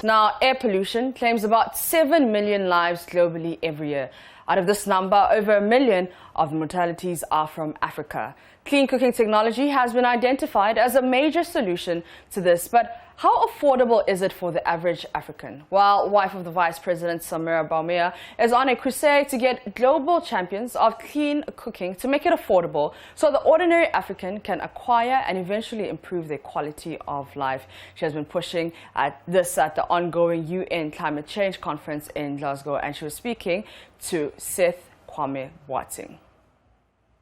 Now, air pollution claims about 7 million lives globally every year. Out of this number, over 1 million of the mortalities are from Africa. Clean cooking technology has been identified as a major solution to this, but how affordable is it for the average African? Well, wife of the Vice President, Samira Baumia, is on a crusade to get global champions of clean cooking to make it affordable so the ordinary African can acquire and eventually improve their quality of life. She has been pushing this at the ongoing UN Climate Change Conference in Glasgow, and she was speaking to Seth Kwame Boateng.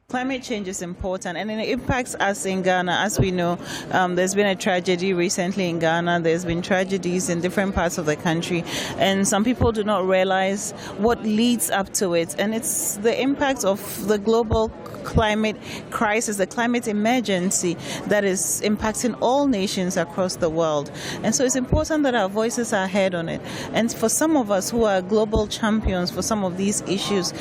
Climate change is important and it impacts us in Ghana. As we know, there's been a tragedy recently in Ghana. There's been tragedies in different parts of the country, and some people do not realize what leads up to it. And it's the impact of the global climate crisis, the climate emergency that is impacting all nations across the world. And so it's important that our voices are heard on it. And for some of us who are global champions for some of these issues,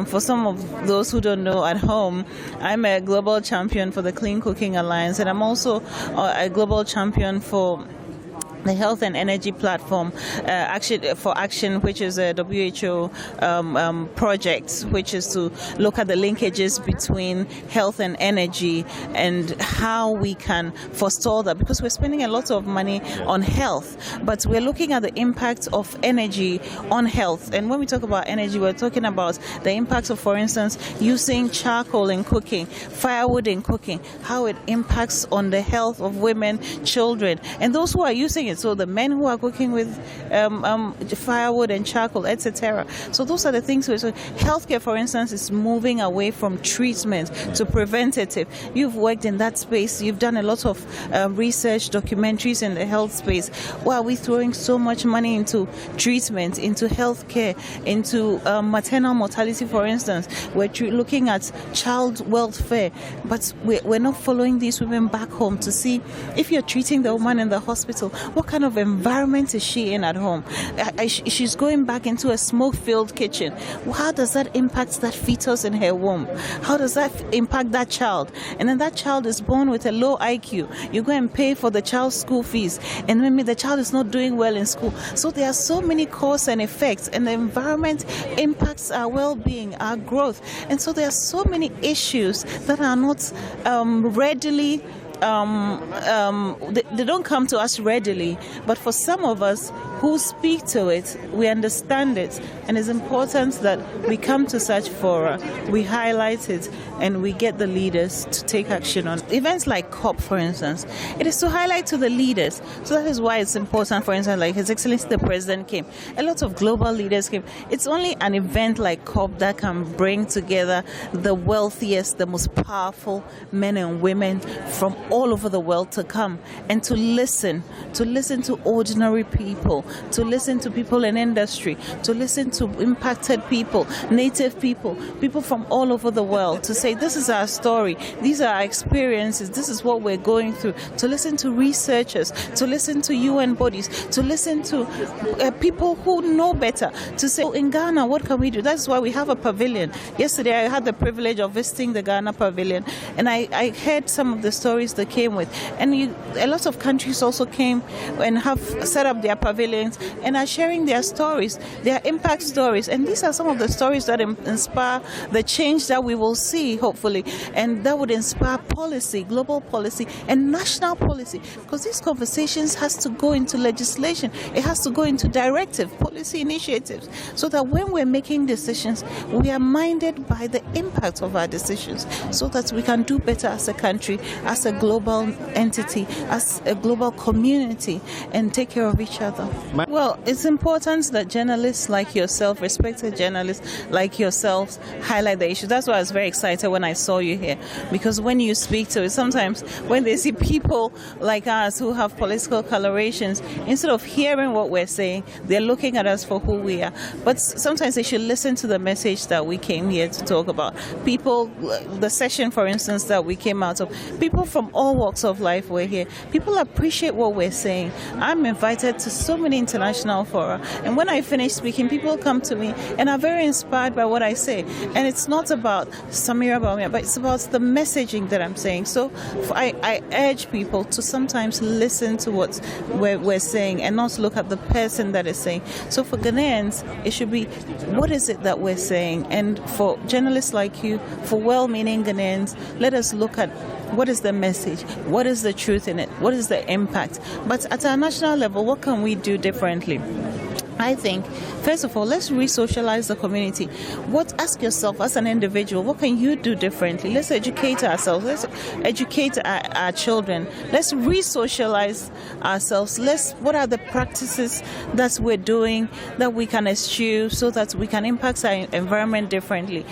for some of those who don't know at home, I'm a global champion for the Clean Cooking Alliance, and I'm also a global champion for the Health and Energy Platform for Action, which is a WHO project, which is to look at the linkages between health and energy and how we can forestall that, because we're spending a lot of money on health, but we're looking at the impact of energy on health. And when we talk about energy, we're talking about the impacts of, for instance, using charcoal in cooking, firewood in cooking, how it impacts on the health of women, children, and those who are using it. So the men who are cooking with firewood and charcoal, etc. So those are the things. So healthcare, for instance, is moving away from treatment to preventative. You've worked in that space. You've done a lot of research, documentaries in the health space. Why are we throwing so much money into treatment, into healthcare, into maternal mortality, for instance? We're looking at child welfare, but we're not following these women back home to see if you're treating the woman in the hospital, what kind of environment is she in at home? She's going back into a smoke-filled kitchen. How does that impact that fetus in her womb? How does that impact that child? And then that child is born with a low IQ. You go and pay for the child's school fees, and maybe the child is not doing well in school. So there are so many cause and effects, and the environment impacts our well-being, our growth. And so there are so many issues that are not readily they don't come to us readily, but for some of us who speak to it, we understand it, and it's important that we come to such fora, we highlight it, and we get the leaders to take action on events like COP, for instance. It is to highlight to the leaders. So that is why it's important, for instance, like His Excellency the President came. A lot of global leaders came. It's only an event like COP that can bring together the wealthiest, the most powerful men and women from all over the world to come and to listen to ordinary people, to listen to people in industry, to listen to impacted people, native people, people from all over the world, to say, this is our story, these are our experiences, this is what we're going through, to listen to researchers, to listen to UN bodies, to listen to people who know better, to say, oh, in Ghana, what can we do? That's why we have a pavilion. Yesterday, I had the privilege of visiting the Ghana pavilion, and I heard some of the stories that came with. And a lot of countries also came and have set up their pavilions and are sharing their stories, their impact stories. And these are some of the stories that inspire the change that we will see, hopefully, and that would inspire policy, global policy and national policy, because these conversations has to go into legislation. It has to go into directive, policy initiatives, so that when we're making decisions, we are minded by the impact of our decisions, so that we can do better as a country, as a global entity, as a global community, and take care of each other. Well, it's important that journalists like yourself, respected journalists like yourselves, highlight the issue. That's why I was very excited when I saw you here, because when you speak to it, sometimes when they see people like us who have political colorations, instead of hearing what we're saying, they're looking at us for who we are. But sometimes they should listen to the message that we came here to talk about. People, the session, for instance, that we came out of, people from all walks of life were here. People appreciate what we're saying. I'm invited to so many international fora, and when I finish speaking, people come to me and are very inspired by what I say. And it's not about Samira Bawumia, but it's about the messaging that I'm saying. So I urge people to sometimes listen to what we're saying and not look at the person that is saying. So for Ghanaians, it should be, what is it that we're saying? And for journalists like you, for well-meaning Ghanaians, let us look at what is the message, what is the truth in it, what is the impact. But at our national level, what can we do differently? I think, first of all, let's re-socialize the community. Ask yourself as an individual, what can you do differently? Let's educate ourselves. Let's educate our children. Let's re-socialize ourselves. What are the practices that we're doing that we can eschew so that we can impact our environment differently?